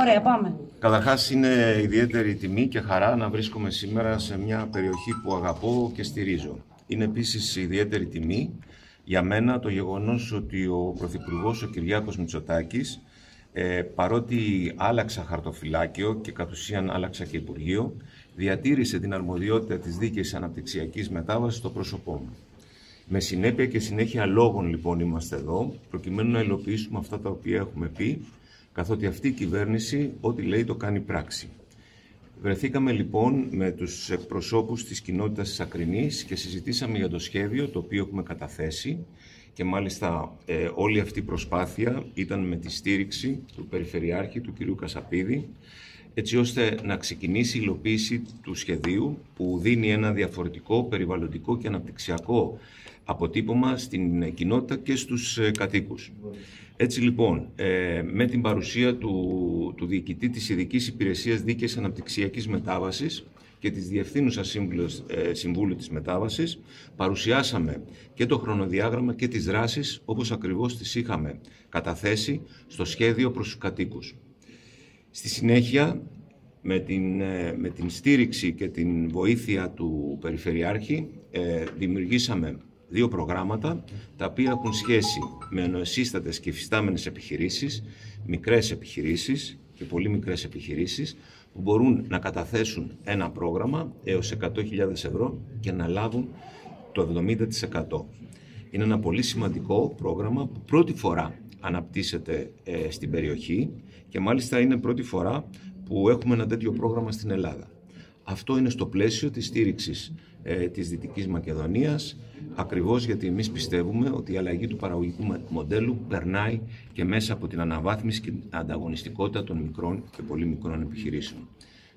Ωραία, πάμε. Καταρχάς είναι ιδιαίτερη τιμή και χαρά να βρίσκομαι σήμερα σε μια περιοχή που αγαπώ και στηρίζω. Είναι επίσης ιδιαίτερη τιμή για μένα το γεγονός ότι ο Πρωθυπουργός ο Κυριάκος Μητσοτάκης, παρότι άλλαξα χαρτοφυλάκιο και κατ' ουσίαν άλλαξα και Υπουργείο, διατήρησε την αρμοδιότητα της δίκαιης αναπτυξιακής μετάβασης στο πρόσωπό μου. Με συνέπεια και συνέχεια λόγων λοιπόν είμαστε εδώ, προκειμένου να υλοποιήσουμε αυτά τα οποία έχουμε πει, καθότι αυτή η κυβέρνηση ό,τι λέει το κάνει πράξη. Βρεθήκαμε λοιπόν με τους εκπροσώπους της κοινότητας της Ακρινής και συζητήσαμε για το σχέδιο το οποίο έχουμε καταθέσει και μάλιστα όλη αυτή η προσπάθεια ήταν με τη στήριξη του Περιφερειάρχη, του κ. Κασαπίδη, έτσι ώστε να ξεκινήσει η υλοποίηση του σχεδίου που δίνει ένα διαφορετικό περιβαλλοντικό και αναπτυξιακό αποτύπωμα στην κοινότητα και στους κατοίκους. Έτσι λοιπόν, με την παρουσία του Διοικητή της Ειδικής Υπηρεσίας Δίκαιης Αναπτυξιακής Μετάβασης και της Διευθύνουσας Συμβούλου της Μετάβασης, παρουσιάσαμε και το χρονοδιάγραμμα και τις δράσεις όπως ακριβώς τις είχαμε καταθέσει στο σχέδιο προς τους κατοίκους. Στη συνέχεια, με την στήριξη και την βοήθεια του Περιφερειάρχη, δημιουργήσαμε δύο προγράμματα, τα οποία έχουν σχέση με νεοσύστατες και υφιστάμενες επιχειρήσεις, μικρές επιχειρήσεις και πολύ μικρές επιχειρήσεις, που μπορούν να καταθέσουν ένα πρόγραμμα έως 100.000 ευρώ και να λάβουν το 70%. Είναι ένα πολύ σημαντικό πρόγραμμα που πρώτη φορά αναπτύσσεται στην περιοχή και μάλιστα είναι πρώτη φορά που έχουμε ένα τέτοιο πρόγραμμα στην Ελλάδα. Αυτό είναι στο πλαίσιο της στήριξης της Δυτικής Μακεδονίας, ακριβώς γιατί εμείς πιστεύουμε ότι η αλλαγή του παραγωγικού μοντέλου περνάει και μέσα από την αναβάθμιση και την ανταγωνιστικότητα των μικρών και πολύ μικρών επιχειρήσεων.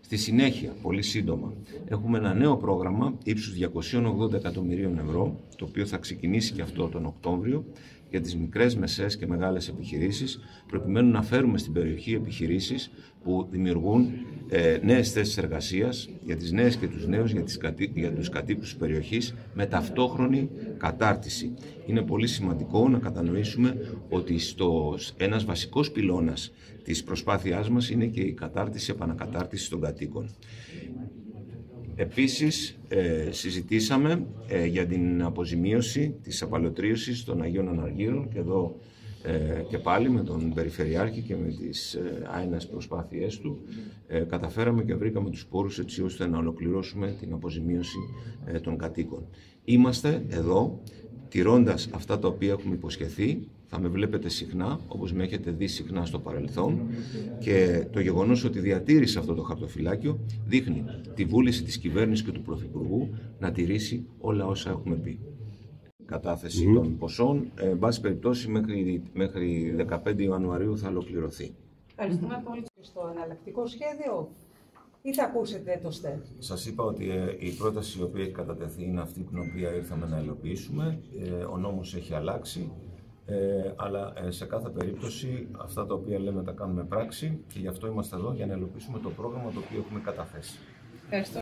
Στη συνέχεια, πολύ σύντομα, έχουμε ένα νέο πρόγραμμα ύψους 280 εκατομμυρίων ευρώ, το οποίο θα ξεκινήσει και αυτό τον Οκτώβριο, για τις μικρές, μεσαίες και μεγάλες επιχειρήσεις, προκειμένου να φέρουμε στην περιοχή επιχειρήσεις που δημιουργούν νέες θέσεις εργασίας για τις νέες και τους νέους, για τους κατοίκους της περιοχής, με ταυτόχρονη κατάρτιση. Είναι πολύ σημαντικό να κατανοήσουμε ότι ένας βασικός πυλώνας της προσπάθειάς μας είναι και η κατάρτιση, επανακατάρτιση των κατοίκων. Επίσης, συζητήσαμε για την αποζημίωση της απαλωτρίωσης των Αγίων Αναργύρων και εδώ και πάλι με τον Περιφερειάρχη και με τις άεινες προσπάθειές του καταφέραμε και βρήκαμε τους πόρους έτσι ώστε να ολοκληρώσουμε την αποζημίωση των κατοίκων. Είμαστε εδώ τηρώντας αυτά τα οποία έχουμε υποσχεθεί. Θα με βλέπετε συχνά, όπως με έχετε δει συχνά στο παρελθόν, και το γεγονός ότι διατήρησε αυτό το χαρτοφυλάκιο δείχνει τη βούληση της κυβέρνησης και του Πρωθυπουργού να τηρήσει όλα όσα έχουμε πει. Κατάθεση των ποσών, εν πάση περιπτώσει μέχρι 15 Ιανουαρίου θα ολοκληρωθεί. Ευχαριστούμε πολύ. Στο εναλλακτικό σχέδιο ή θα ακούσετε το ΣΤΕ? Σας είπα ότι η πρόταση η οποία έχει κατατεθεί είναι αυτή την οποία ήρθαμε να υλοποιήσουμε. Ο νόμος έχει αλλάξει. Αλλά σε κάθε περίπτωση αυτά τα οποία λέμε τα κάνουμε πράξη και γι' αυτό είμαστε εδώ για να υλοποιήσουμε το πρόγραμμα το οποίο έχουμε καταθέσει. Ευχαριστώ.